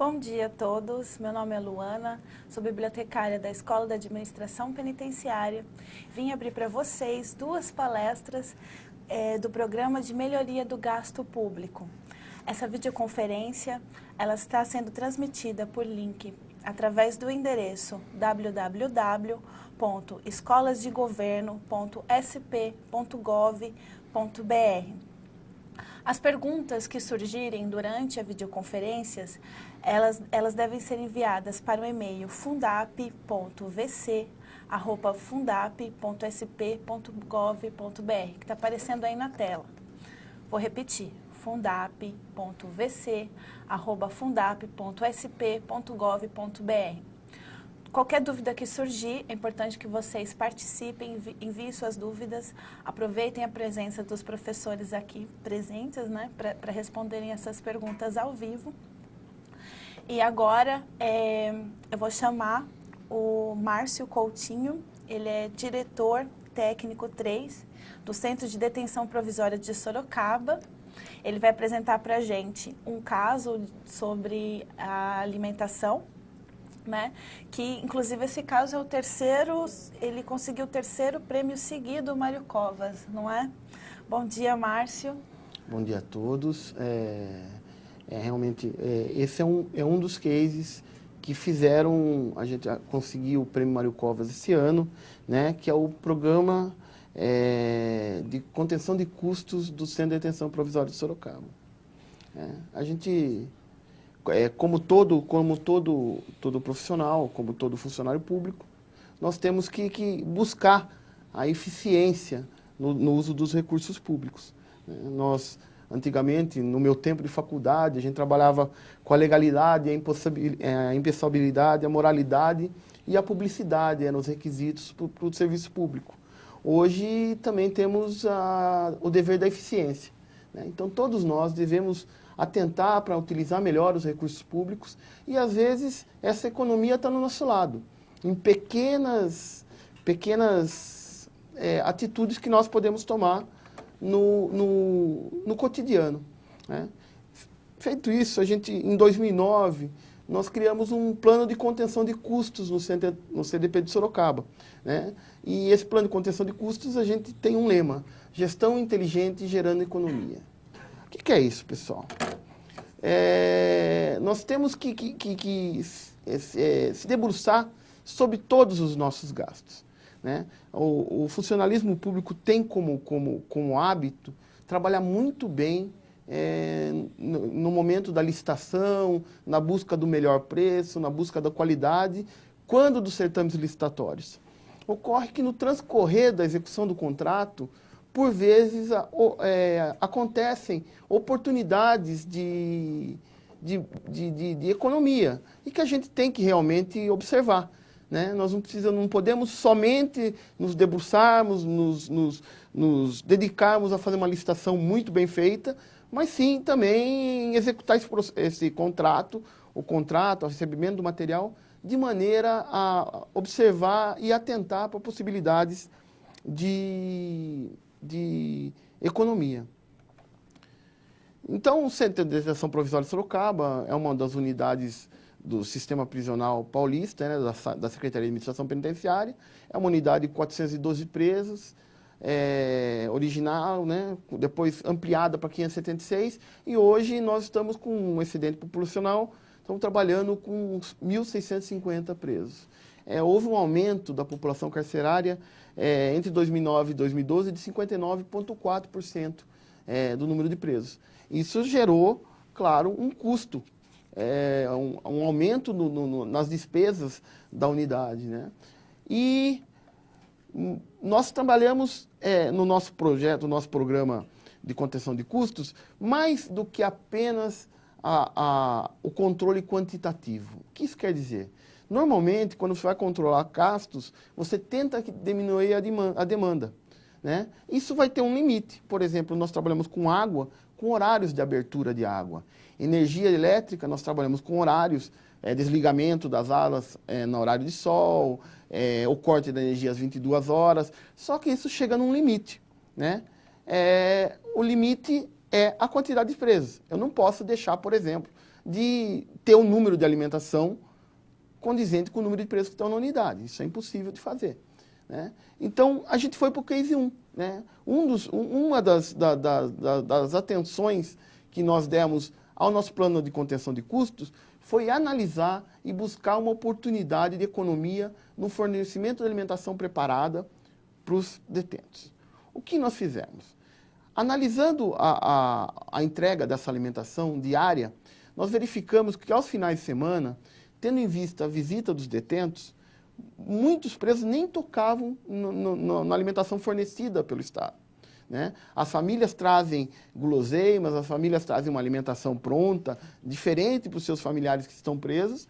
Bom dia a todos, meu nome é Luana, sou bibliotecária da Escola da Administração Penitenciária. Vim abrir para vocês duas palestras do Programa de Melhoria do Gasto Público. Essa videoconferência ela está sendo transmitida por link através do endereço www.escolasdegoverno.sp.gov.br. As perguntas que surgirem durante a videoconferência, elas devem ser enviadas para o e-mail fundap.vc@fundap.sp.gov.br, que está aparecendo aí na tela. Vou repetir, fundap.vc@fundap.sp.gov.br. Qualquer dúvida que surgir, é importante que vocês participem, enviem suas dúvidas, aproveitem a presença dos professores aqui presentes, né, para responderem essas perguntas ao vivo. E agora eu vou chamar o Márcio Coutinho, ele é diretor técnico 3 do Centro de Detenção Provisória de Sorocaba. Ele vai apresentar para a gente um caso sobre a alimentação, né? Que inclusive esse caso é o terceiro, ele conseguiu o terceiro prêmio seguido, Mário Covas, não é? Bom dia, Márcio. Bom dia a todos. Realmente, esse é um dos cases que fizeram a gente conseguir o prêmio Mário Covas esse ano, né? Que é o programa de contenção de custos do Centro de Detenção Provisória de Sorocaba. A gente como todo profissional, como todo funcionário público, nós temos que buscar a eficiência no uso dos recursos públicos. Nós, antigamente, no meu tempo de faculdade, a gente trabalhava com a legalidade, a impessoabilidade, a moralidade e a publicidade, eram os requisitos para o serviço público. Hoje também temos o dever da eficiência, né? Então, todos nós devemos atentar para utilizar melhor os recursos públicos e, às vezes, essa economia está no nosso lado, em pequenas atitudes que nós podemos tomar no cotidiano, né? Feito isso, a gente, em 2009, nós criamos um plano de contenção de custos no CDP de Sorocaba, né? E esse plano de contenção de custos, a gente tem um lema: gestão inteligente gerando economia. O que é isso, pessoal? Nós temos que se debruçar sobre todos os nossos gastos, né? O funcionalismo público tem como hábito trabalhar muito bem no momento da licitação, na busca do melhor preço, na busca da qualidade, quando dos certames licitatórios. Ocorre que no transcorrer da execução do contrato, por vezes acontecem oportunidades de economia e que a gente tem que realmente observar, né? Nós não podemos somente nos debruçarmos, nos dedicarmos a fazer uma licitação muito bem feita, mas sim também executar esse contrato, o recebimento do material, de maneira a observar e atentar para possibilidades de economia. Então, o Centro de Detenção Provisória de Sorocaba é uma das unidades do Sistema Prisional Paulista, né, da Secretaria de Administração Penitenciária. É uma unidade de 412 presos, original, né, depois ampliada para 576, e hoje nós estamos com um excedente populacional, estamos trabalhando com 1.650 presos. Houve um aumento da população carcerária entre 2009 e 2012 de 59,4% do número de presos. Isso gerou, claro, um custo, um aumento nas despesas da unidade, né? E nós trabalhamos no nosso projeto, no nosso programa de contenção de custos, mais do que apenas o controle quantitativo. O que isso quer dizer? Normalmente, quando você vai controlar gastos, você tenta diminuir a demanda, né? Isso vai ter um limite. Por exemplo, nós trabalhamos com água, com horários de abertura de água. Energia elétrica, nós trabalhamos com horários, desligamento das alas no horário de sol, o corte da energia às 22 horas. Só que isso chega num limite, né? O limite é a quantidade de presos. Eu não posso deixar, por exemplo, de ter um número de alimentação condizente com o número de preços que estão na unidade. Isso é impossível de fazer, né? Então, a gente foi para o case 1. Né? Uma das atenções que nós demos ao nosso plano de contenção de custos foi analisar e buscar uma oportunidade de economia no fornecimento de alimentação preparada para os detentos. O que nós fizemos? Analisando a entrega dessa alimentação diária, nós verificamos que aos finais de semana, tendo em vista a visita dos detentos, muitos presos nem tocavam na alimentação fornecida pelo Estado. Né? As famílias trazem guloseimas, as famílias trazem uma alimentação pronta, diferente para os seus familiares que estão presos,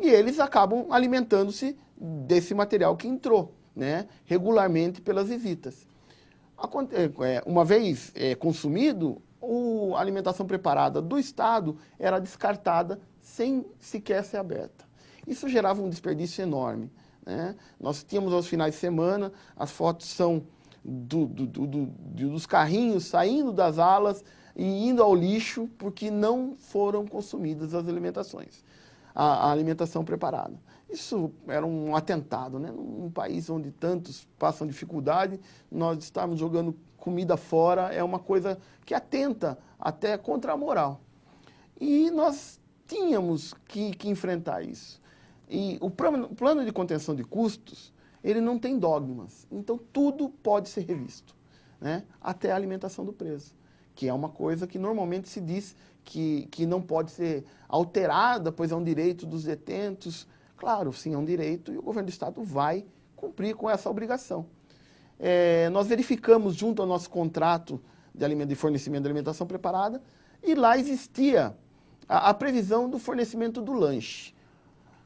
e eles acabam alimentando-se desse material que entrou, né, regularmente pelas visitas. Uma vez consumido, a alimentação preparada do Estado era descartada sem sequer ser aberta. Isso gerava um desperdício enorme. Né? Nós tínhamos aos finais de semana, as fotos são dos carrinhos saindo das alas e indo ao lixo porque não foram consumidas as alimentações, a alimentação preparada. Isso era um atentado, né? Num país onde tantos passam dificuldade, nós estamos jogando comida fora, é uma coisa que atenta até contra a moral. E nós tínhamos que enfrentar isso. E o plano de contenção de custos, ele não tem dogmas, então tudo pode ser revisto, né? Até a alimentação do preso, que é uma coisa que normalmente se diz que não pode ser alterada, pois é um direito dos detentos. Claro, sim, é um direito e o governo do Estado vai cumprir com essa obrigação. Nós verificamos junto ao nosso contrato de fornecimento de alimentação preparada e lá existia a previsão do fornecimento do lanche.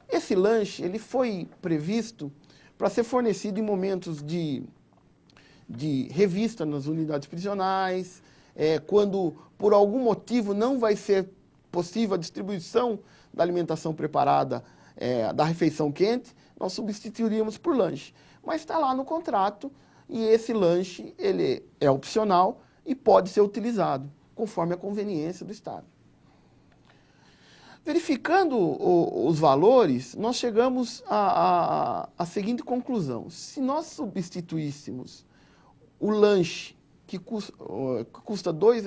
Esse lanche ele foi previsto para ser fornecido em momentos de revista nas unidades prisionais, quando por algum motivo não vai ser possível a distribuição da alimentação preparada, da refeição quente, nós substituiríamos por lanche. Mas está lá no contrato e esse lanche ele é opcional e pode ser utilizado conforme a conveniência do Estado. Verificando os valores, nós chegamos à seguinte conclusão. Se nós substituíssemos o lanche, que custa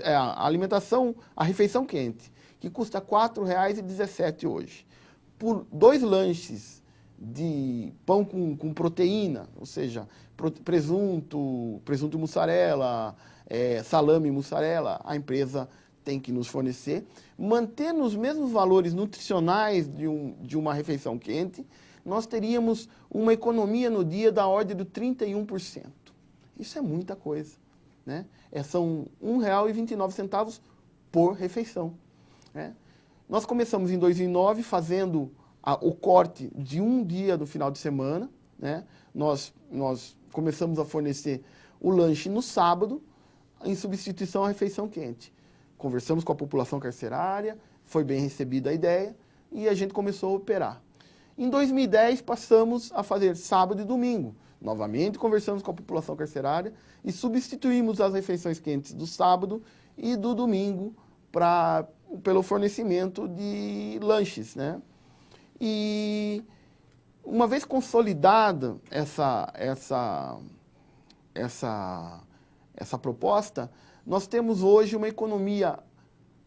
a alimentação, a refeição quente, que custa R$ 4,17 hoje, por 2 lanches de pão com proteína, ou seja, presunto mussarela, salame mussarela, a empresa tem que nos fornecer, mantendo os mesmos valores nutricionais de uma refeição quente, nós teríamos uma economia no dia da ordem de 31%. Isso é muita coisa, né? São R$ 1,29 por refeição, né? Nós começamos em 2009 fazendo o corte de um dia do final de semana, né? Nós começamos a fornecer o lanche no sábado, em substituição à refeição quente. Conversamos com a população carcerária, foi bem recebida a ideia e a gente começou a operar. Em 2010, passamos a fazer sábado e domingo. Novamente, conversamos com a população carcerária e substituímos as refeições quentes do sábado e do domingo pelo fornecimento de lanches, né? E uma vez consolidada essa proposta, nós temos hoje uma economia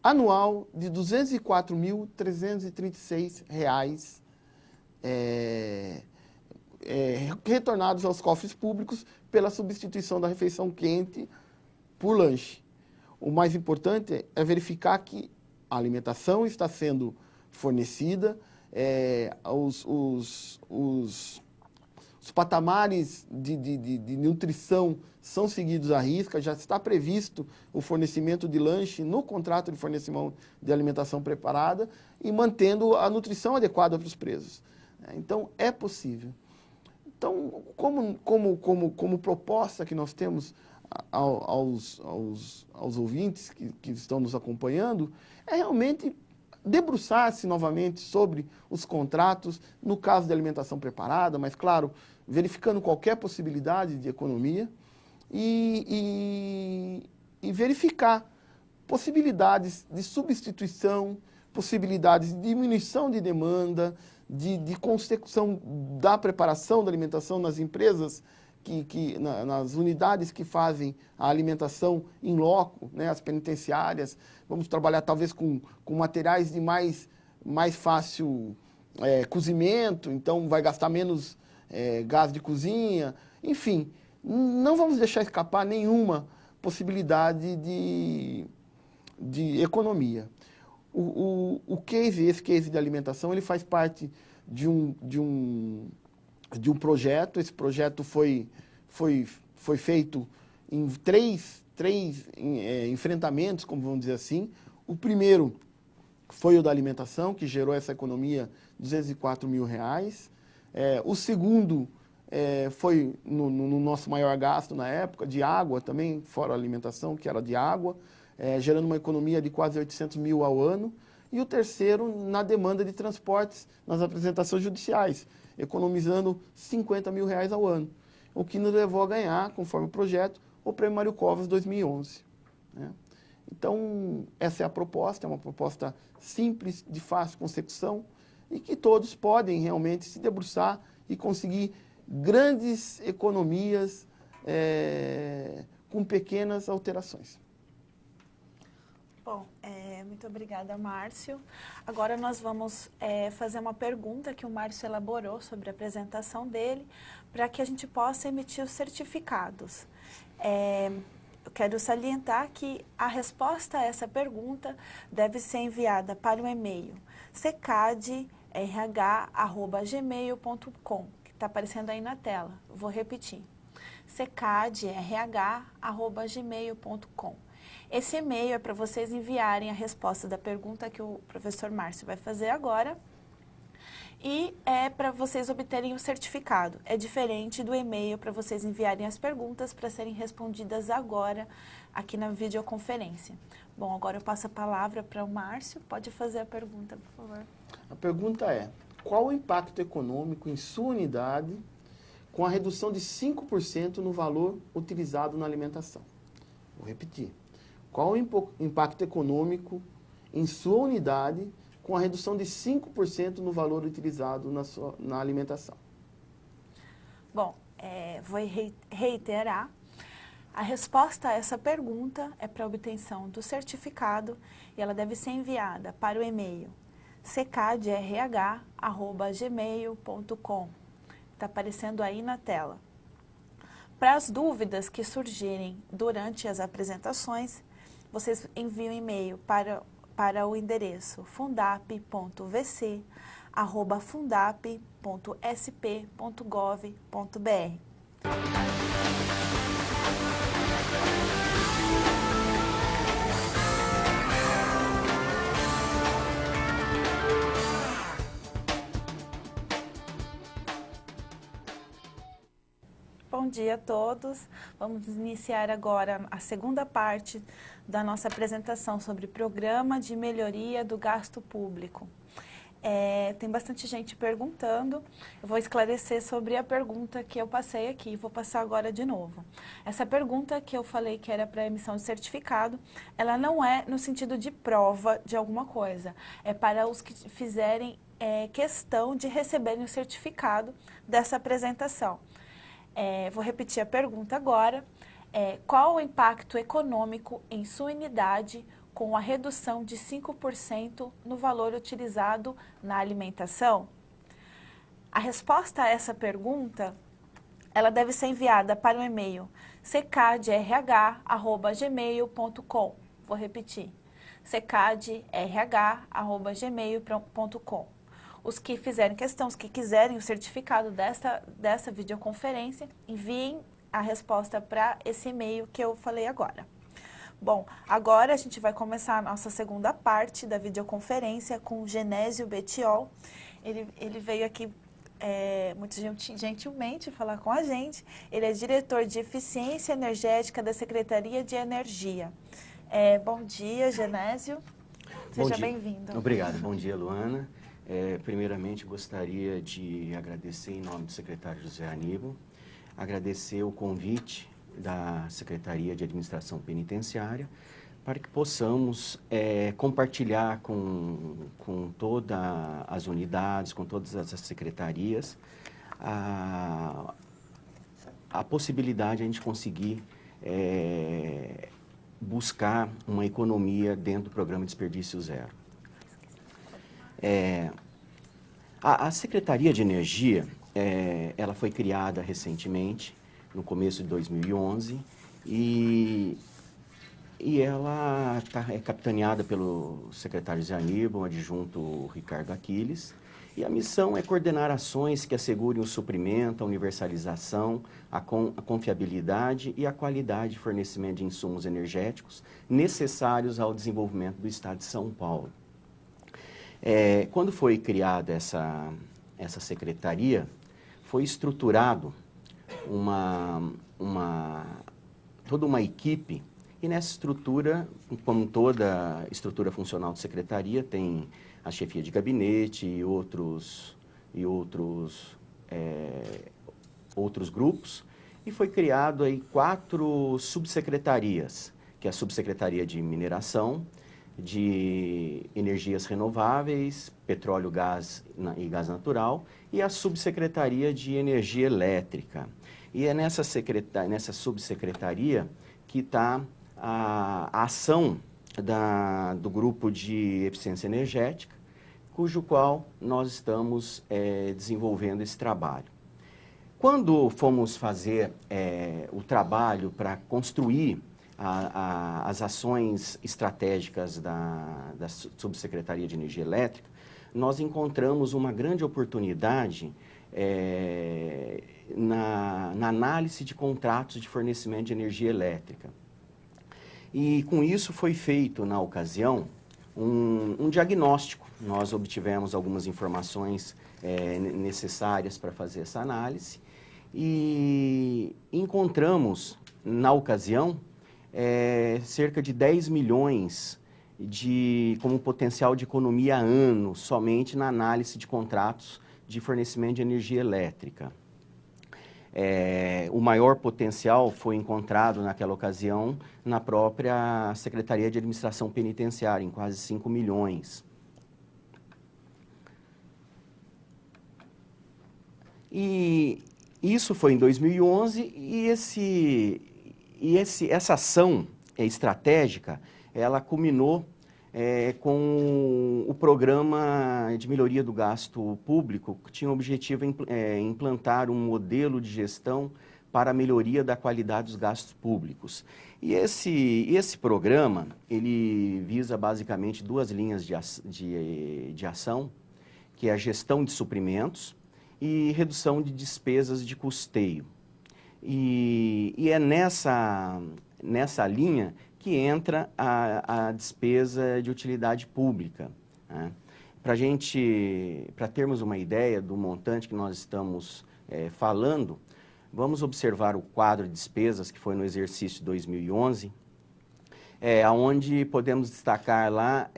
anual de R$ 204.336 retornados aos cofres públicos pela substituição da refeição quente por lanche. O mais importante é verificar que a alimentação está sendo fornecida, os patamares de nutrição são seguidos à risca, já está previsto o fornecimento de lanche no contrato de fornecimento de alimentação preparada e mantendo a nutrição adequada para os presos. Então, é possível. Então, como proposta que nós temos aos ouvintes que estão nos acompanhando, é realmente debruçar-se novamente sobre os contratos, no caso de alimentação preparada, mas, claro, verificando qualquer possibilidade de economia e verificar possibilidades de substituição possibilidades de diminuição de demanda, de consecução da preparação da alimentação nas empresas, nas unidades que fazem a alimentação em loco, né, as penitenciárias. Vamos trabalhar talvez com materiais de mais fácil cozimento, então vai gastar menos gás de cozinha. Enfim, não vamos deixar escapar nenhuma possibilidade de economia. Esse case de alimentação, ele faz parte de um projeto. Esse projeto foi feito em três enfrentamentos, como vamos dizer assim. O primeiro foi o da alimentação, que gerou essa economia de R$204 mil. O segundo foi no nosso maior gasto na época, de água também, fora a alimentação, que era de água, gerando uma economia de quase 800 mil ao ano. E o terceiro, na demanda de transportes nas apresentações judiciais, economizando R$50 mil ao ano, o que nos levou a ganhar, conforme o projeto, o Prêmio Mário Covas 2011. Né? Então, essa é a proposta, é uma proposta simples, de fácil consecução, e que todos podem realmente se debruçar e conseguir grandes economias com pequenas alterações. Bom, muito obrigada, Márcio. Agora nós vamos fazer uma pergunta que o Márcio elaborou sobre a apresentação dele, para que a gente possa emitir os certificados. Eu quero salientar que a resposta a essa pergunta deve ser enviada para o e-mail secadrh@gmail.com, que está aparecendo aí na tela. Vou repetir, secadrh@gmail.com. Esse e-mail é para vocês enviarem a resposta da pergunta que o professor Márcio vai fazer agora, e é para vocês obterem o certificado. É diferente do e-mail para vocês enviarem as perguntas para serem respondidas agora aqui na videoconferência. Bom, agora eu passo a palavra para o Márcio. Pode fazer a pergunta, por favor. A pergunta é: qual o impacto econômico em sua unidade com a redução de 5% no valor utilizado na alimentação? Vou repetir. Qual o impacto econômico em sua unidade com a redução de 5% no valor utilizado na alimentação? Bom, vou reiterar. A resposta a essa pergunta é para obtenção do certificado e ela deve ser enviada para o e-mail secadrh@gmail.com. Está aparecendo aí na tela. Para as dúvidas que surgirem durante as apresentações, vocês enviam um e-mail para o endereço fundap.vc@fundap.sp.gov.br. Bom dia a todos. Vamos iniciar agora a segunda parte da nossa apresentação sobre Programa de Melhoria do Gasto Público. Tem bastante gente perguntando. Eu vou esclarecer sobre a pergunta que eu passei aqui, vou passar agora de novo. Essa pergunta que eu falei que era para emissão de certificado, ela não é no sentido de prova de alguma coisa, é para os que fizerem questão de receberem o certificado dessa apresentação. Vou repetir a pergunta agora. Qual o impacto econômico em sua unidade com a redução de 5% no valor utilizado na alimentação? A resposta a essa pergunta, ela deve ser enviada para o e-mail secadrh@gmail.com. Vou repetir, secadrh@gmail.com. Os que fizerem questão, os que quiserem o certificado dessa videoconferência, enviem a resposta para esse e-mail que eu falei agora. Bom, agora a gente vai começar a nossa segunda parte da videoconferência com o Genésio Betiol. Ele veio aqui muito gentilmente falar com a gente. Ele é diretor de Eficiência Energética da Secretaria de Energia. Bom dia, Genésio. Seja bem-vindo. Obrigado. Bom dia, Luana. Primeiramente, gostaria de agradecer em nome do secretário José Aníbal, agradecer o convite da Secretaria de Administração Penitenciária para que possamos compartilhar com todas as unidades, com todas as secretarias, a possibilidade de a gente conseguir buscar uma economia dentro do programa Desperdício Zero. A Secretaria de Energia, ela foi criada recentemente, no começo de 2011, e ela é capitaneada pelo secretário Zé Aníbal, adjunto Ricardo Aquiles, e a missão é coordenar ações que assegurem o suprimento, a universalização, a confiabilidade e a qualidade de fornecimento de insumos energéticos necessários ao desenvolvimento do Estado de São Paulo. Quando foi criada essa secretaria, foi estruturado toda uma equipe, e nessa estrutura, como toda estrutura funcional de secretaria, tem a chefia de gabinete e outros grupos, e foi criado aí 4 subsecretarias, que é a Subsecretaria de Mineração, de Energias Renováveis, Petróleo, Gás e Gás Natural, e a Subsecretaria de Energia Elétrica. E é nessa subsecretaria que está a ação do grupo de eficiência energética, cujo qual nós estamos desenvolvendo esse trabalho. Quando fomos fazer o trabalho para construir as ações estratégicas da Subsecretaria de Energia Elétrica, nós encontramos uma grande oportunidade na análise de contratos de fornecimento de energia elétrica. E com isso foi feito, na ocasião, um diagnóstico. Nós obtivemos algumas informações necessárias para fazer essa análise e encontramos, na ocasião, cerca de 10 milhões como potencial de economia ano, somente na análise de contratos de fornecimento de energia elétrica. O maior potencial foi encontrado naquela ocasião na própria Secretaria de Administração Penitenciária, em quase 5 milhões. E isso foi em 2011 e essa ação estratégica, ela culminou com o programa de melhoria do gasto público, que tinha o objetivo de implantar um modelo de gestão para a melhoria da qualidade dos gastos públicos. E esse programa, ele visa basicamente 2 linhas de ação, que é a gestão de suprimentos e redução de despesas de custeio. E é nessa linha que entra a despesa de utilidade pública, né? Para termos uma ideia do montante que nós estamos falando, vamos observar o quadro de despesas que foi no exercício de 2011, onde podemos destacar lá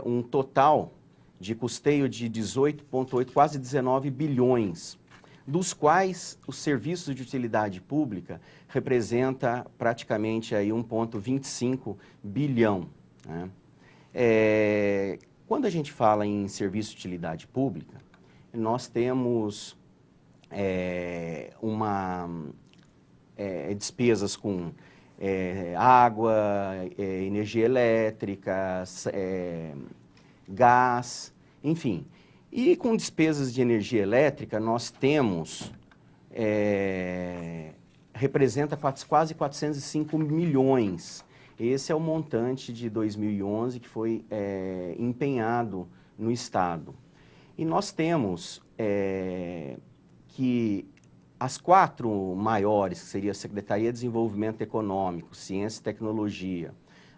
um total de custeio de 18,8, quase 19 bilhões, dos quais os serviços de utilidade pública representa praticamente aí 1,25 bilhão. Né? Quando a gente fala em serviço de utilidade pública, nós temos despesas com água, energia elétrica, gás, enfim. E com despesas de energia elétrica, nós temos, representa quase 405 milhões. Esse é o montante de 2011 que foi empenhado no Estado. E nós temos que as 4 maiores, que seria a Secretaria de Desenvolvimento Econômico, Ciência e Tecnologia,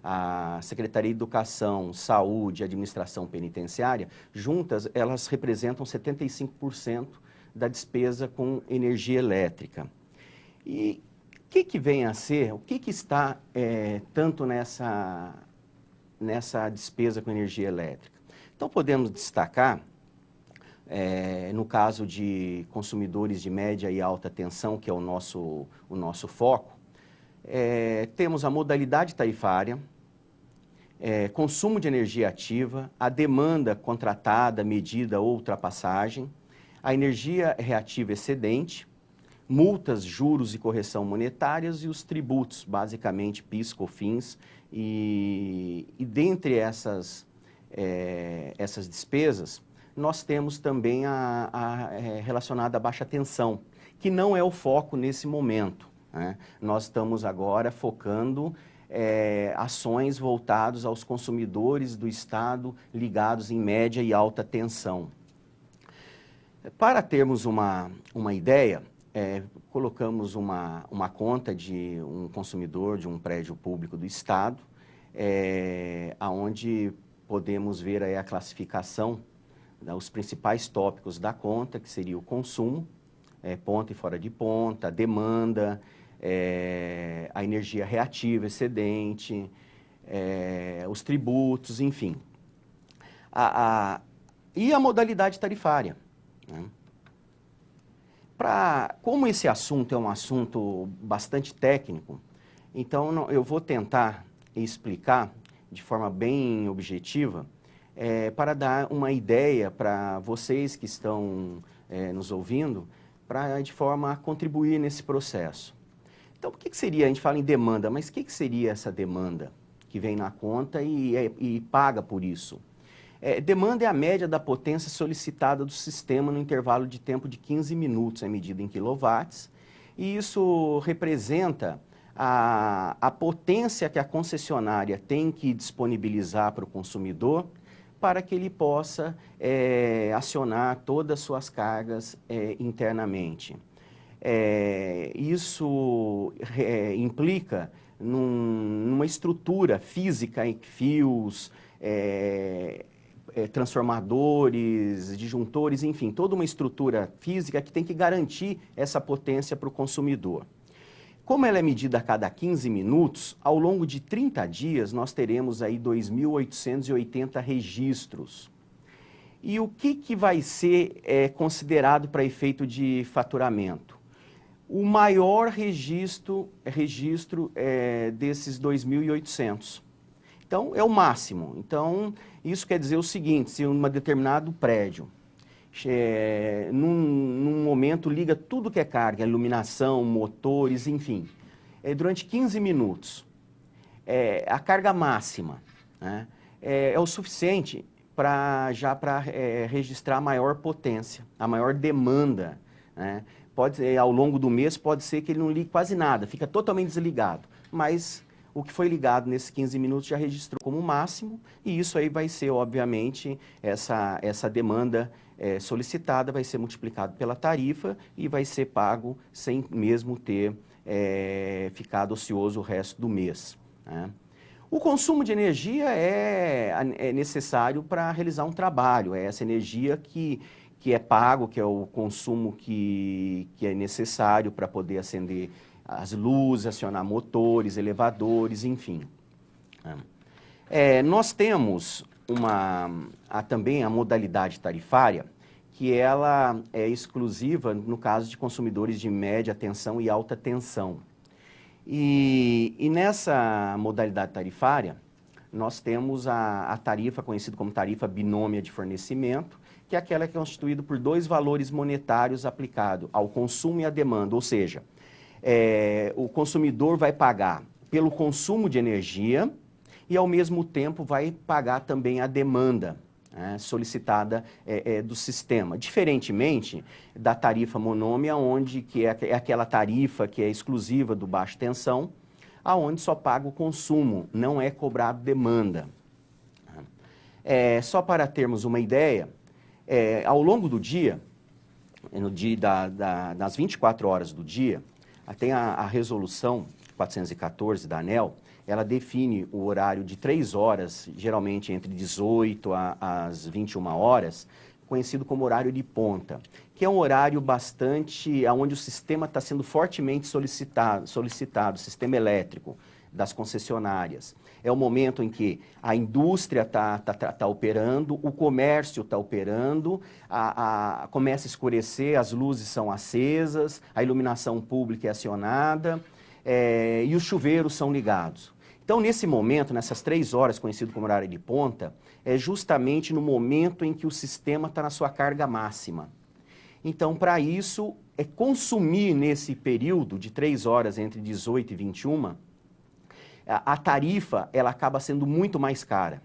a Secretaria de Educação, Saúde e Administração Penitenciária, juntas, elas representam 75% da despesa com energia elétrica. E o que vem a ser, o que está tanto nessa despesa com energia elétrica? Então, podemos destacar, no caso de consumidores de média e alta tensão, que é o nosso foco, temos a modalidade tarifária, consumo de energia ativa, a demanda contratada, medida ou ultrapassagem, a energia reativa excedente, multas, juros e correção monetárias e os tributos, basicamente PIS, COFINS, e dentre essas despesas, nós temos também relacionada à baixa tensão, que não é o foco nesse momento, né? Nós estamos agora focando ações voltadas aos consumidores do Estado ligados em média e alta tensão. Para termos uma ideia, colocamos uma conta de um consumidor de um prédio público do Estado, onde podemos ver aí a classificação, os principais tópicos da conta, que seria o consumo, ponta e fora de ponta, a demanda, a energia reativa excedente, os tributos, enfim. E a modalidade tarifária, né? Como esse assunto é um assunto bastante técnico, então eu vou tentar explicar de forma bem objetiva, para dar uma ideia para vocês que estão nos ouvindo, para de forma a contribuir nesse processo. Então, o que seria, a gente fala em demanda, mas o que seria essa demanda que vem na conta e paga por isso? Demanda é a média da potência solicitada do sistema no intervalo de tempo de 15 minutos, é medida em quilowatts, e isso representa a potência que a concessionária tem que disponibilizar para o consumidor para que ele possa acionar todas as suas cargas internamente. Isso implica numa estrutura física em fios, transformadores, disjuntores, enfim, toda uma estrutura física que tem que garantir essa potência para o consumidor. Como ela é medida a cada 15 minutos, ao longo de 30 dias nós teremos aí 2.880 registros. E o que vai ser considerado para efeito de faturamento? O maior registro desses 2.800. Então, é o máximo. Então, isso quer dizer o seguinte, se um determinado prédio, num momento, liga tudo que é carga, iluminação, motores, enfim, durante 15 minutos, a carga máxima, né, é o suficiente para registrar a maior potência, a maior demanda, né? Ao longo do mês pode ser que ele não ligue quase nada, fica totalmente desligado, mas o que foi ligado nesses 15 minutos já registrou como máximo, e isso aí vai ser, obviamente, essa demanda solicitada vai ser multiplicado pela tarifa e vai ser pago sem mesmo ter ficado ocioso o resto do mês, né? O consumo de energia é necessário para realizar um trabalho, é essa energia que é pago, que é o consumo que é necessário para poder acender as luzes, acionar motores, elevadores, enfim. Nós temos também a modalidade tarifária, que ela é exclusiva no caso de consumidores de média tensão e alta tensão. E nessa modalidade tarifária, nós temos a tarifa conhecida como tarifa binômia de fornecimento, que é aquela que é constituída por dois valores monetários aplicados ao consumo e à demanda, ou seja, o consumidor vai pagar pelo consumo de energia e, ao mesmo tempo, vai pagar também a demanda solicitada do sistema. Diferentemente da tarifa monômia, que é aquela tarifa que é exclusiva do baixa tensão, aonde só paga o consumo, não é cobrado demanda. Só para termos uma ideia, ao longo do dia, das 24 horas do dia, tem a resolução 414 da ANEEL, ela define o horário de 3 horas, geralmente entre 18 às 21 horas, conhecido como horário de ponta, que é um horário onde o sistema está sendo fortemente solicitado, o sistema elétrico das concessionárias. É o momento em que a indústria está operando, o comércio está operando, começa a escurecer, as luzes são acesas, a iluminação pública é acionada e os chuveiros são ligados. Então, nesse momento, nessas 3 horas, conhecido como horário de ponta, é justamente no momento em que o sistema está na sua carga máxima. Então, para isso, é consumir nesse período de 3 horas entre 18 e 21, a tarifa ela acaba sendo muito mais cara.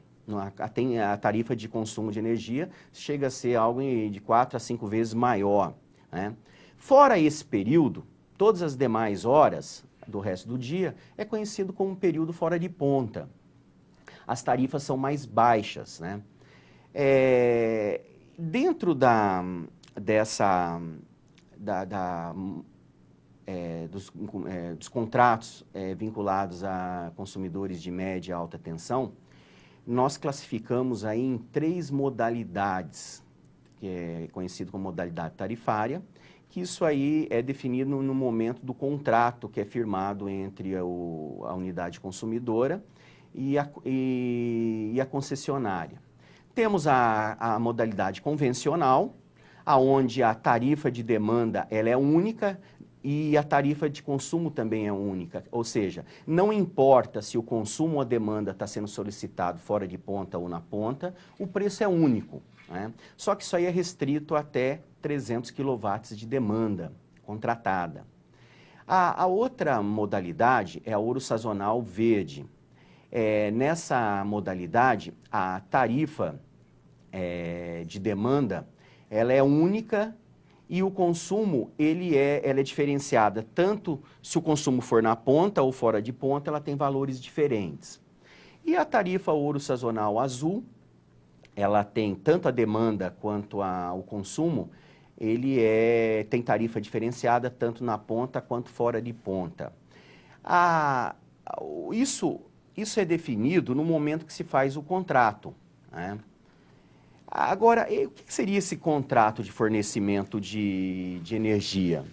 A tarifa de consumo de energia chega a ser algo de 4 a 5 vezes maior, né? Fora esse período, todas as demais horas do resto do dia é conhecido como período fora de ponta. As tarifas são mais baixas, né? Dentro dos contratos vinculados a consumidores de média e alta tensão, nós classificamos aí em 3 modalidades, que é conhecido como modalidade tarifária, que isso aí é definido no momento do contrato que é firmado entre a unidade consumidora e a concessionária. Temos a modalidade convencional, aonde a tarifa de demanda ela é única e a tarifa de consumo também é única, ou seja, não importa se o consumo ou a demanda está sendo solicitado fora de ponta ou na ponta, o preço é único, né? Só que isso aí é restrito até 300 kW de demanda contratada. A outra modalidade é a ouro sazonal verde. Nessa modalidade, a tarifa de demanda ela é única e o consumo ela é diferenciada, tanto se o consumo for na ponta ou fora de ponta, ela tem valores diferentes. E a tarifa ouro sazonal azul, ela tem tanto a demanda quanto o consumo, tem tarifa diferenciada tanto na ponta quanto fora de ponta. Isso é definido no momento que se faz o contrato, né? Agora, o que seria esse contrato de fornecimento de energia?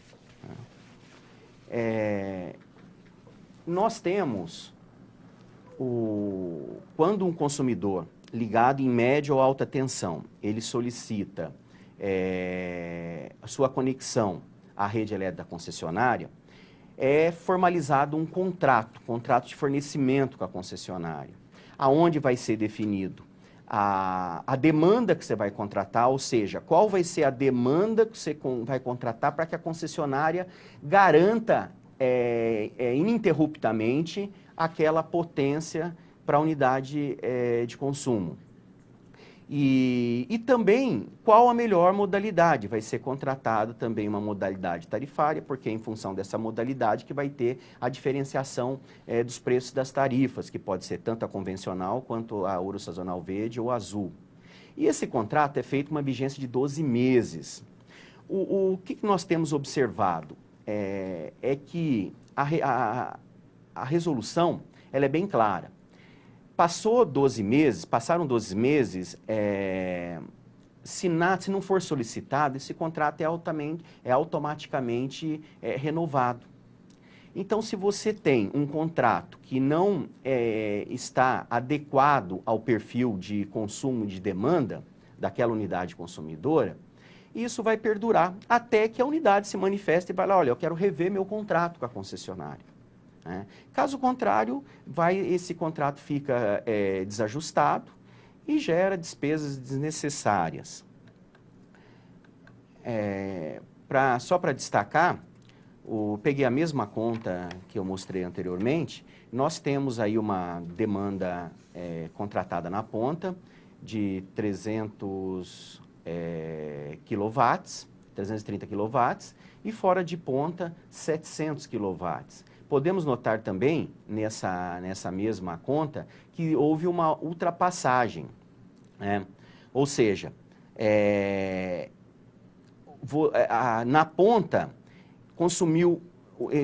Nós temos, quando um consumidor ligado em média ou alta tensão, ele solicita a sua conexão à rede elétrica da concessionária, é formalizado um contrato de fornecimento com a concessionária, aonde vai ser definido a demanda que você vai contratar, ou seja, qual vai ser a demanda que você vai contratar para que a concessionária garanta ininterruptamente aquela potência para a unidade de consumo. E também qual a melhor modalidade. Vai ser contratado também uma modalidade tarifária, porque é em função dessa modalidade que vai ter a diferenciação dos preços das tarifas, que pode ser tanto a convencional quanto a ouro sazonal verde ou azul. E esse contrato é feito uma vigência de 12 meses. O que nós temos observado é que a resolução ela é bem clara. Passaram 12 meses, se não for solicitado, esse contrato é automaticamente renovado. Então, se você tem um contrato que não está adequado ao perfil de consumo e de demanda daquela unidade consumidora, isso vai perdurar até que a unidade se manifeste e vai lá, olha, eu quero rever meu contrato com a concessionária. Caso contrário, esse contrato fica desajustado e gera despesas desnecessárias. Só para destacar, peguei a mesma conta que eu mostrei anteriormente, nós temos aí uma demanda contratada na ponta de 300 kW, 330 kW, e fora de ponta 700 kW. Podemos notar também, nessa mesma conta, que houve uma ultrapassagem, né? Ou seja, na ponta,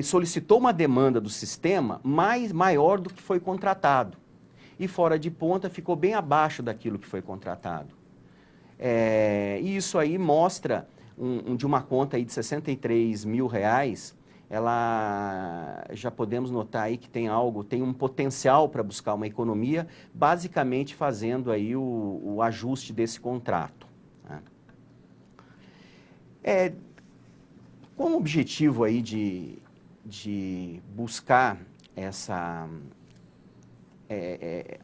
solicitou uma demanda do sistema maior do que foi contratado. E fora de ponta, ficou bem abaixo daquilo que foi contratado. E isso aí mostra, de uma conta aí de R$63 mil, já podemos notar aí que tem um potencial para buscar uma economia, basicamente fazendo aí o ajuste desse contrato, né? Com o objetivo aí de buscar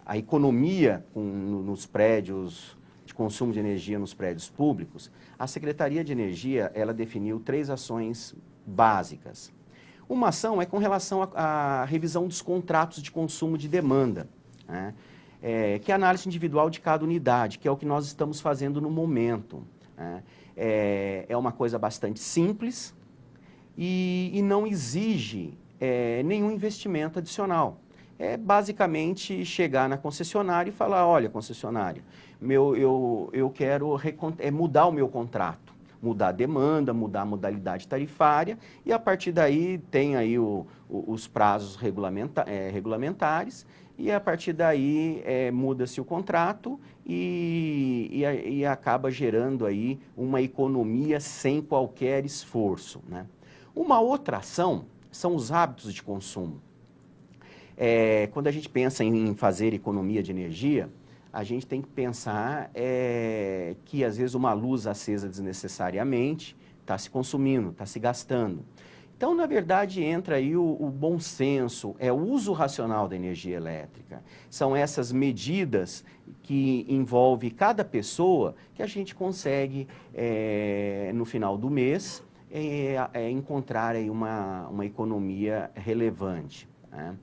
a economia nos prédios, de consumo de energia nos prédios públicos, a Secretaria de Energia, ela definiu 3 ações básicas. Uma ação é com relação à revisão dos contratos de consumo de demanda, né? Que é a análise individual de cada unidade, que é o que nós estamos fazendo no momento, né? É uma coisa bastante simples e não exige nenhum investimento adicional. É basicamente chegar na concessionária e falar, olha, concessionária, eu quero mudar o meu contrato, mudar a demanda, mudar a modalidade tarifária, e a partir daí tem aí os prazos regulamentares, e a partir daí muda-se o contrato e acaba gerando aí uma economia sem qualquer esforço, né? Uma outra ação são os hábitos de consumo. Quando a gente pensa em fazer economia de energia, a gente tem que pensar que, às vezes, uma luz acesa desnecessariamente está se consumindo, está se gastando. Então, na verdade, entra aí o bom senso, o uso racional da energia elétrica. São essas medidas que envolvem cada pessoa que a gente consegue, no final do mês, encontrar aí uma economia relevante, né?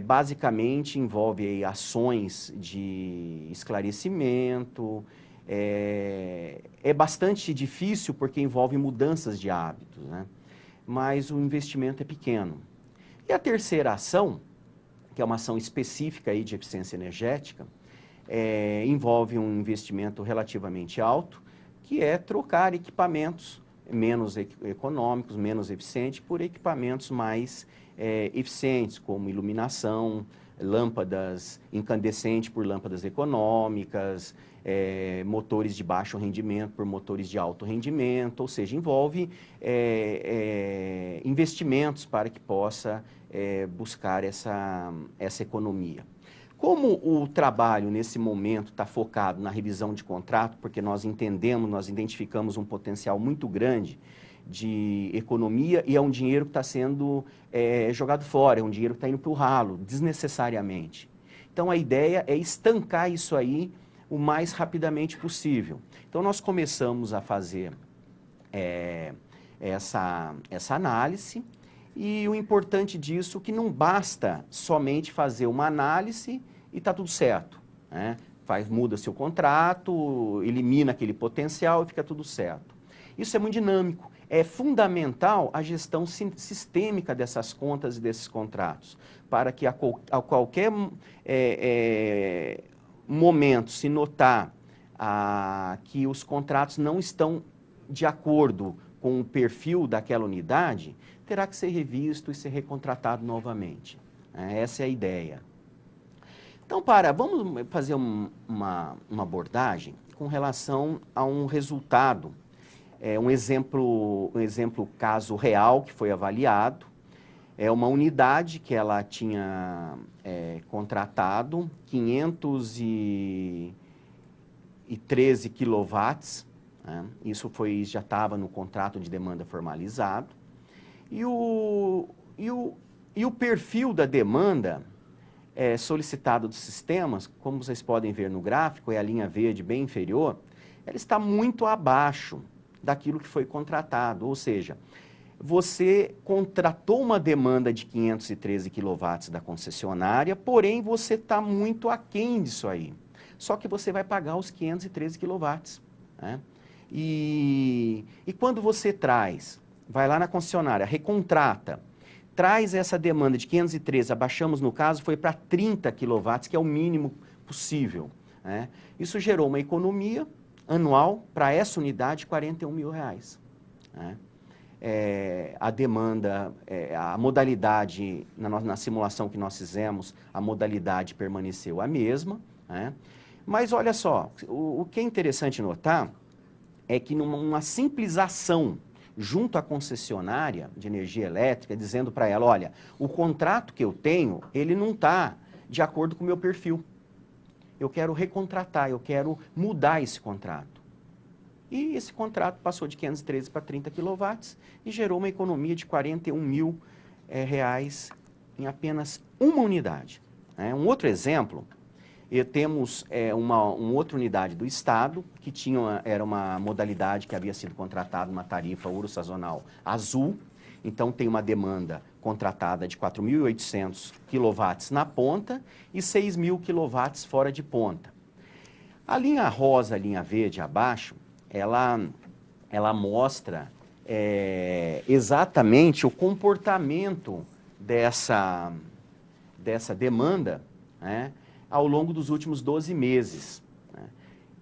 Basicamente envolve aí ações de esclarecimento, é bastante difícil porque envolve mudanças de hábitos, né? Mas o investimento é pequeno. E a terceira ação, que é uma ação específica aí de eficiência energética, envolve um investimento relativamente alto, que é trocar equipamentos menos econômicos, menos eficientes, por equipamentos mais eficientes, como iluminação, lâmpadas incandescentes por lâmpadas econômicas, motores de baixo rendimento por motores de alto rendimento, ou seja, envolve investimentos para que possa buscar essa economia. Como o trabalho nesse momento está focado na revisão de contrato, porque nós entendemos, nós identificamos um potencial muito grande de economia e é um dinheiro que está sendo jogado fora, é um dinheiro que está indo para o ralo, desnecessariamente. Então, a ideia é estancar isso aí o mais rapidamente possível. Então, nós começamos a fazer essa análise e o importante disso é que não basta somente fazer uma análise e está tudo certo, né? Muda-se o contrato, elimina aquele potencial e fica tudo certo. Isso é muito dinâmico. É fundamental a gestão sistêmica dessas contas e desses contratos, para que a qualquer momento se notar que os contratos não estão de acordo com o perfil daquela unidade, terá que ser revisto e ser recontratado novamente. Essa é a ideia. Então, vamos fazer uma abordagem com relação a um resultado. Um exemplo caso real que foi avaliado, é uma unidade que ela tinha contratado 513 quilowatts, né? Isso já estava no contrato de demanda formalizado, e o perfil da demanda solicitado dos sistemas, como vocês podem ver no gráfico, é a linha verde bem inferior, ela está muito abaixo daquilo que foi contratado, ou seja, você contratou uma demanda de 513 quilowatts da concessionária, porém você está muito aquém disso aí. Só que você vai pagar os 513 quilowatts, né? E quando você vai lá na concessionária, recontrata, traz essa demanda de 513, abaixamos no caso, foi para 30 quilowatts, que é o mínimo possível, né? Isso gerou uma economia anual para essa unidade de R$41 mil, né? A demanda, a modalidade, na simulação que nós fizemos, a modalidade permaneceu a mesma, né? Mas olha só, o que é interessante notar é que numa simples ação junto à concessionária de energia elétrica, dizendo para ela, olha, o contrato que eu tenho, ele não está de acordo com o meu perfil. Eu quero recontratar, eu quero mudar esse contrato. E esse contrato passou de 513 para 30 quilowatts e gerou uma economia de R$41 mil em apenas uma unidade, né? Um outro exemplo, temos uma outra unidade do Estado, que era uma modalidade que havia sido contratada, uma tarifa ouro sazonal azul. Então, tem uma demanda contratada de 4.800 kW na ponta e 6.000 kW fora de ponta. A linha rosa, a linha verde abaixo, ela mostra exatamente o comportamento dessa demanda, né, ao longo dos últimos 12 meses. Né?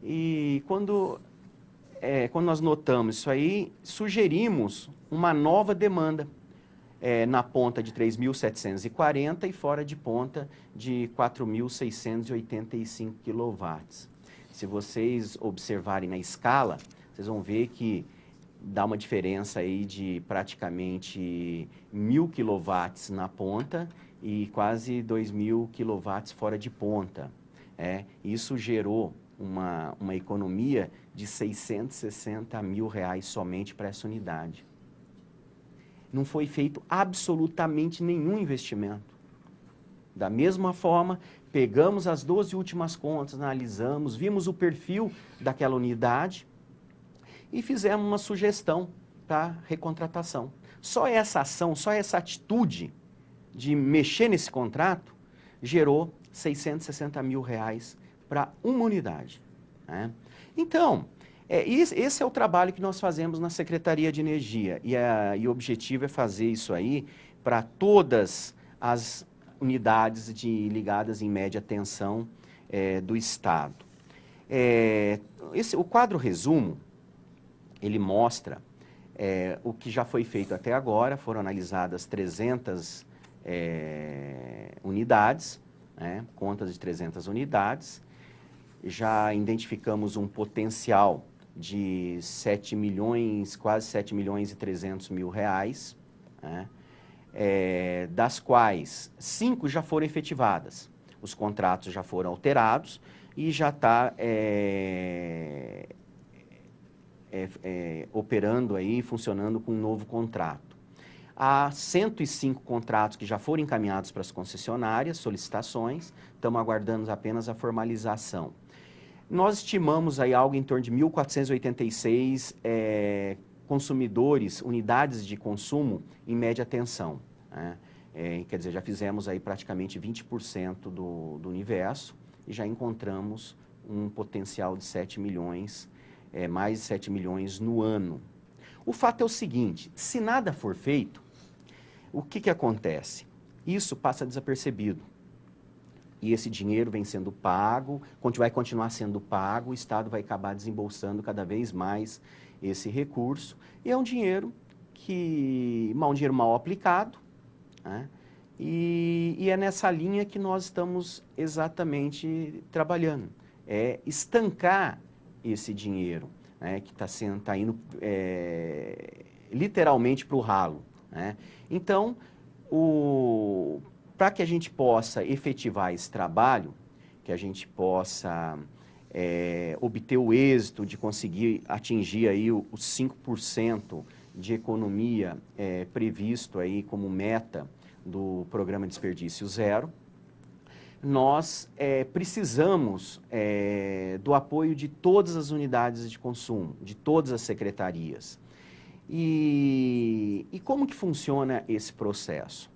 E quando nós notamos isso aí, sugerimos uma nova demanda na ponta de 3.740 e fora de ponta de 4.685 kW. Se vocês observarem na escala, vocês vão ver que dá uma diferença aí de praticamente 1.000 kW na ponta e quase 2.000 kW fora de ponta. Isso gerou uma economia de R$660 mil somente para essa unidade. Não foi feito absolutamente nenhum investimento. Da mesma forma, pegamos as 12 últimas contas, analisamos, vimos o perfil daquela unidade e fizemos uma sugestão para recontratação. Só essa ação, só essa atitude de mexer nesse contrato gerou R$660 mil para uma unidade. Né? Então, esse é o trabalho que nós fazemos na Secretaria de Energia e o objetivo é fazer isso aí para todas as unidades ligadas em média tensão do Estado. O quadro resumo, ele mostra o que já foi feito até agora. Foram analisadas 300 unidades, né, contas de 300 unidades. Já identificamos um potencial de 7 milhões, quase 7 milhões e 300 mil reais, né, das quais 5 já foram efetivadas. Os contratos já foram alterados e já está operando aí, funcionando com um novo contrato. Há 105 contratos que já foram encaminhados para as concessionárias, solicitações, estamos aguardando apenas a formalização. Nós estimamos aí algo em torno de 1.486 consumidores, unidades de consumo em média tensão. Né? Quer dizer, já fizemos aí praticamente 20% do universo e já encontramos um potencial de 7 milhões, mais de 7 milhões no ano. O fato é o seguinte, se nada for feito, o que acontece? Isso passa desapercebido. E esse dinheiro vem sendo pago, vai continuar sendo pago, o Estado vai acabar desembolsando cada vez mais esse recurso. E é um dinheiro mal aplicado, né? E é nessa linha que nós estamos exatamente trabalhando. É estancar esse dinheiro, né, que está indo literalmente para o ralo. Né? Então, para que a gente possa efetivar esse trabalho, que a gente possa obter o êxito de conseguir atingir aí os 5% de economia previsto aí como meta do programa Desperdício Zero, nós precisamos do apoio de todas as unidades de consumo, de todas as secretarias. E como que funciona esse processo?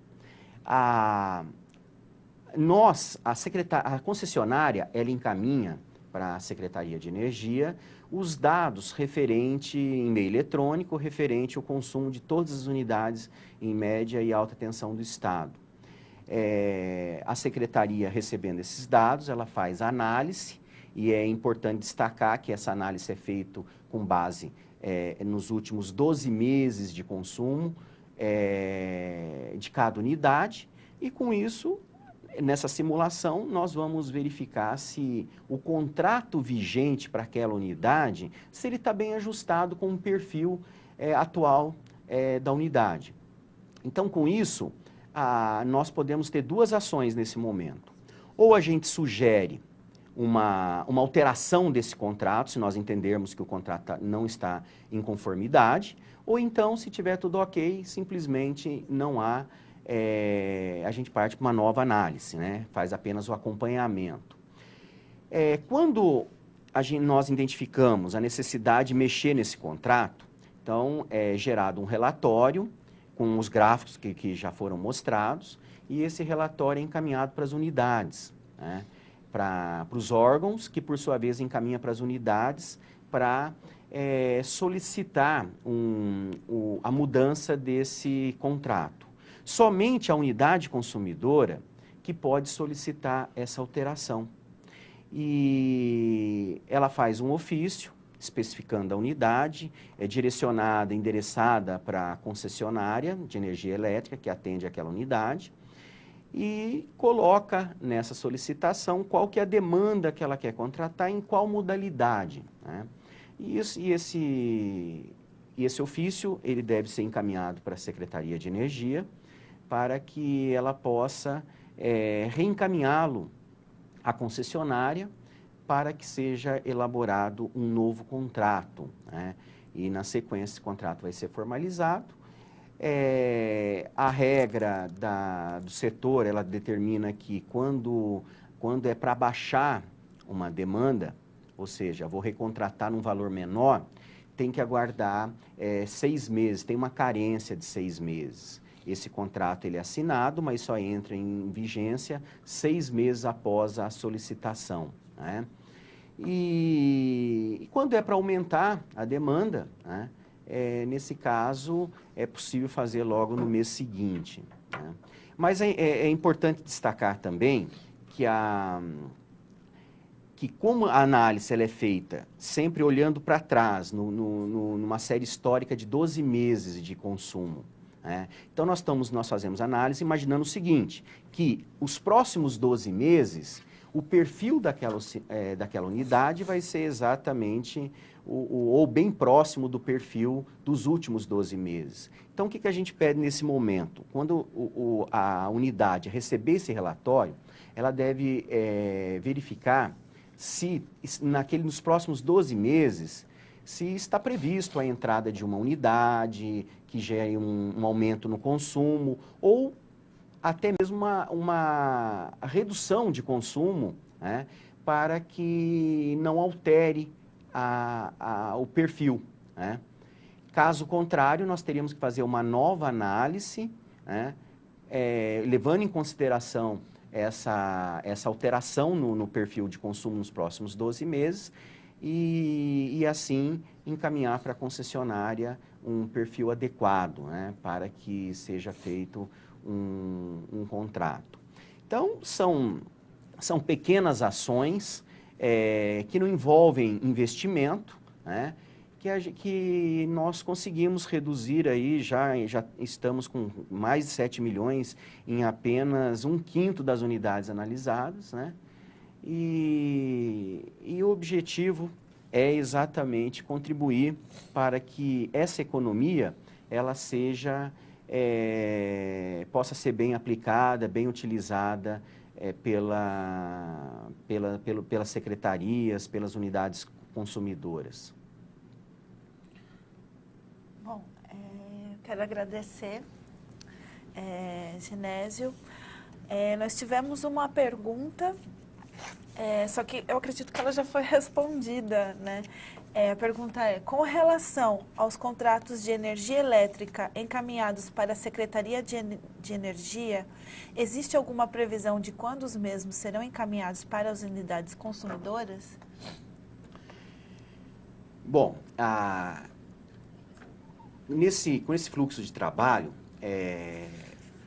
A concessionária, ela encaminha para a Secretaria de Energia os dados referente em meio eletrônico, referente ao consumo de todas as unidades em média e alta tensão do Estado. A Secretaria, recebendo esses dados, ela faz a análise, e é importante destacar que essa análise é feita com base nos últimos 12 meses de consumo de cada unidade, e com isso, nessa simulação, nós vamos verificar se o contrato vigente para aquela unidade, se ele está bem ajustado com o perfil atual da unidade. Então, com isso, nós podemos ter duas ações nesse momento. Ou a gente sugere uma alteração desse contrato, se nós entendermos que o contrato não está em conformidade, ou então, se tiver tudo ok, simplesmente não há a gente parte para uma nova análise, né? Faz apenas o acompanhamento. Quando nós identificamos a necessidade de mexer nesse contrato, então é gerado um relatório com os gráficos que já foram mostrados, e esse relatório é encaminhado para as unidades, né? Para os órgãos, que por sua vez encaminha para as unidades para solicitar a mudança desse contrato. Somente a unidade consumidora que pode solicitar essa alteração. E ela faz um ofício especificando a unidade, é direcionada, endereçada para a concessionária de energia elétrica que atende aquela unidade e coloca nessa solicitação qual que é a demanda que ela quer contratar, em qual modalidade, né? E esse ofício ele deve ser encaminhado para a Secretaria de Energia para que ela possa reencaminhá-lo à concessionária para que seja elaborado um novo contrato, né? E na sequência esse contrato vai ser formalizado. A regra do setor, ela determina que quando é para baixar uma demanda, ou seja, vou recontratar num valor menor, tem que aguardar 6 meses, tem uma carência de 6 meses. Esse contrato ele é assinado, mas só entra em vigência 6 meses após a solicitação, né? E quando é para aumentar a demanda, né, nesse caso é possível fazer logo no mês seguinte, né? Mas é importante destacar também que como a análise ela é feita sempre olhando para trás, numa série histórica de 12 meses de consumo, né? Então nós fazemos análise imaginando o seguinte, que os próximos 12 meses, o perfil daquela unidade vai ser exatamente ou bem próximo do perfil dos últimos 12 meses. Então o que a gente pede nesse momento? Quando a unidade receber esse relatório, ela deve verificar se nos próximos 12 meses, se está previsto a entrada de uma unidade que gere um aumento no consumo ou até mesmo uma redução de consumo, né, para que não altere o perfil, né? Caso contrário, nós teríamos que fazer uma nova análise, né, levando em consideração essa alteração no perfil de consumo nos próximos 12 meses e assim encaminhar para a concessionária um perfil adequado, né, para que seja feito um contrato. Então, são pequenas ações que não envolvem investimento, né, que nós conseguimos reduzir aí, já estamos com mais de 7 milhões em apenas 1/5 das unidades analisadas, né? E o objetivo é exatamente contribuir para que essa economia ela possa ser bem aplicada, bem utilizada pelas secretarias, pelas unidades consumidoras. Bom, quero agradecer, Genésio. Nós tivemos uma pergunta, só que eu acredito que ela já foi respondida, né? A pergunta é, com relação aos contratos de energia elétrica encaminhados para a Secretaria de Energia, existe alguma previsão de quando os mesmos serão encaminhados para as unidades consumidoras? Bom, com esse fluxo de trabalho,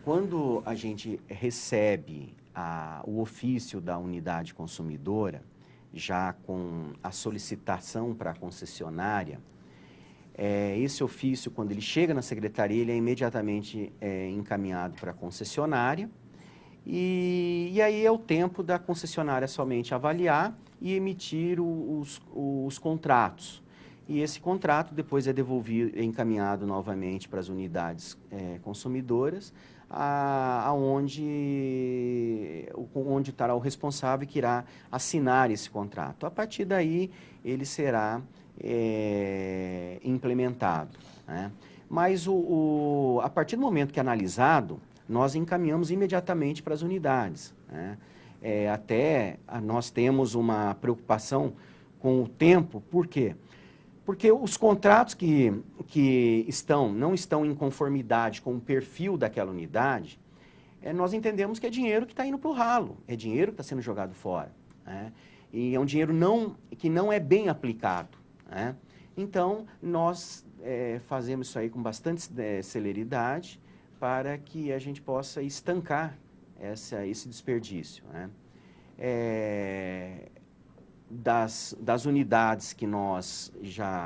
quando a gente recebe o ofício da unidade consumidora, já com a solicitação para a concessionária, esse ofício, quando ele chega na secretaria, ele é imediatamente encaminhado para a concessionária e aí é o tempo da concessionária somente avaliar e emitir os contratos. E esse contrato depois é encaminhado novamente para as unidades consumidoras, onde estará o responsável que irá assinar esse contrato. A partir daí, ele será implementado, né? Mas a partir do momento que é analisado, nós encaminhamos imediatamente para as unidades, né? Nós temos uma preocupação com o tempo, por quê? Porque os contratos que não estão em conformidade com o perfil daquela unidade, nós entendemos que é dinheiro que está indo para o ralo, é dinheiro que está sendo jogado fora, né? E é um dinheiro que não é bem aplicado, né? Então, nós fazemos isso aí com bastante celeridade para que a gente possa estancar esse desperdício, né? Das unidades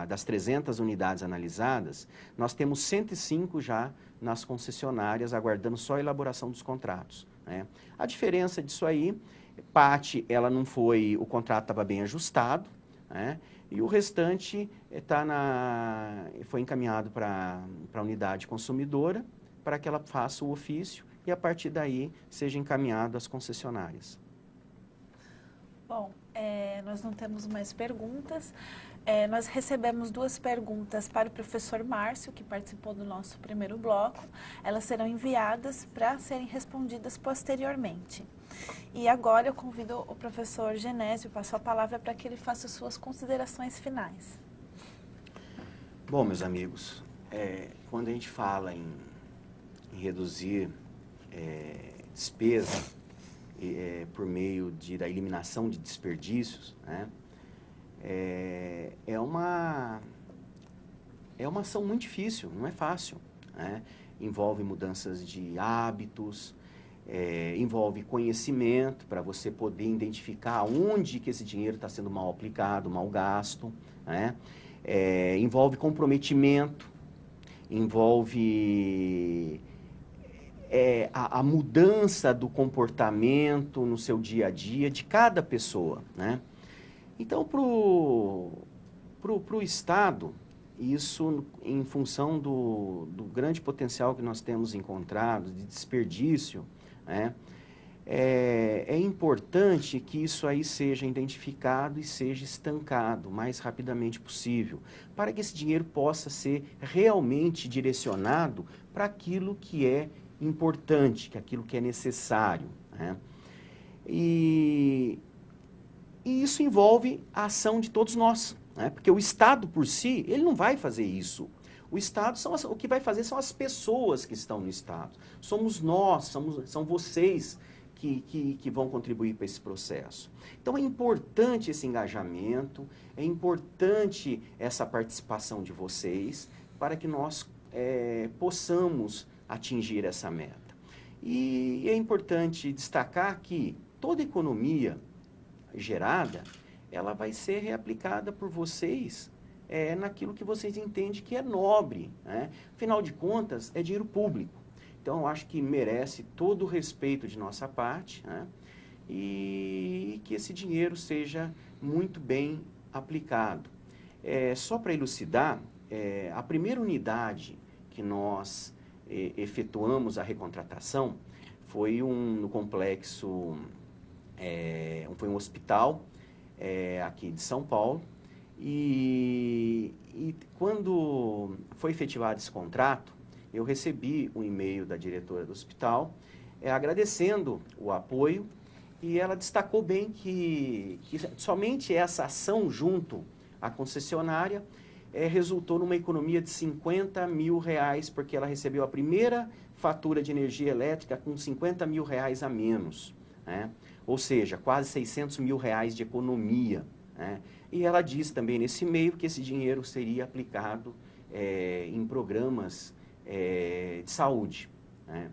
das 300 unidades analisadas, nós temos 105 já nas concessionárias, aguardando só a elaboração dos contratos, né? A diferença disso aí, o contrato estava bem ajustado, né? E o restante foi encaminhado para a unidade consumidora, para que ela faça o ofício e, a partir daí, seja encaminhado às concessionárias. Bom, nós não temos mais perguntas. Nós recebemos 2 perguntas para o professor Márcio, que participou do nosso primeiro bloco. Elas serão enviadas para serem respondidas posteriormente. E agora eu convido o professor Genésio, passo a palavra para que ele faça suas considerações finais. Bom, meus amigos, quando a gente fala em reduzir despesa por meio da eliminação de desperdícios, né, é uma ação muito difícil, não é fácil, né? Envolve mudanças de hábitos, envolve conhecimento para você poder identificar onde que esse dinheiro está sendo mal aplicado, mal gasto, né? Envolve comprometimento, envolve a mudança do comportamento no seu dia a dia de cada pessoa, né? Então, para o Estado, isso em função do grande potencial que nós temos encontrado de desperdício, né? É importante que isso aí seja identificado e seja estancado o mais rapidamente possível, para que esse dinheiro possa ser realmente direcionado para aquilo que é importante, aquilo que é necessário, né? E isso envolve a ação de todos nós, né? Porque o Estado por si, ele não vai fazer isso. O Estado, o que vai fazer são as pessoas que estão no Estado. Somos nós, são vocês que vão contribuir para esse processo. Então é importante esse engajamento, é importante essa participação de vocês para que nós possamos atingir essa meta. E é importante destacar que toda economia gerada, ela vai ser reaplicada por vocês naquilo que vocês entendem que é nobre, né? Afinal de contas, é dinheiro público. Então, eu acho que merece todo o respeito de nossa parte, né? E que esse dinheiro seja muito bem aplicado. Só para elucidar, a primeira unidade que nós efetuamos a recontratação foi no complexo, foi um hospital aqui de São Paulo, e quando foi efetivado esse contrato, eu recebi um e-mail da diretora do hospital agradecendo o apoio, e ela destacou bem que somente essa ação junto à concessionária resultou numa economia de R$50 mil, porque ela recebeu a primeira fatura de energia elétrica com R$50 mil a menos, né? Ou seja, quase R$600 mil de economia, né? E ela disse também nesse e-mail que esse dinheiro seria aplicado em programas de saúde, né?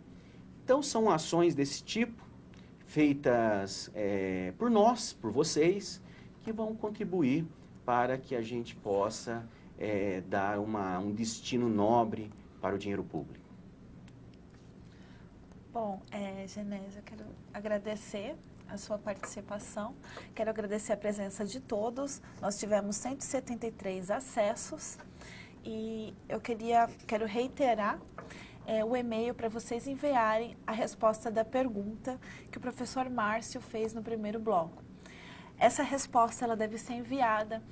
Então, são ações desse tipo, feitas por nós, por vocês, que vão contribuir para que a gente possa dar um destino nobre para o dinheiro público. Bom, Genésio, eu quero agradecer a sua participação, quero agradecer a presença de todos. Nós tivemos 173 acessos e eu quero reiterar o e-mail para vocês enviarem a resposta da pergunta que o professor Márcio fez no primeiro bloco. Essa resposta ela deve ser enviada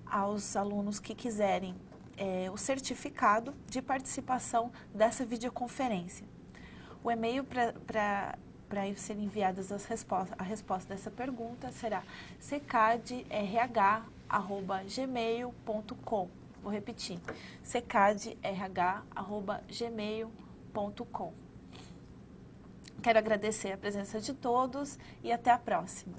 aos alunos que quiserem o certificado de participação dessa videoconferência. O e-mail para ser enviadas a resposta dessa pergunta será secadrh@gmail.com. Vou repetir, secadrh@gmail.com. Quero agradecer a presença de todos e até a próxima.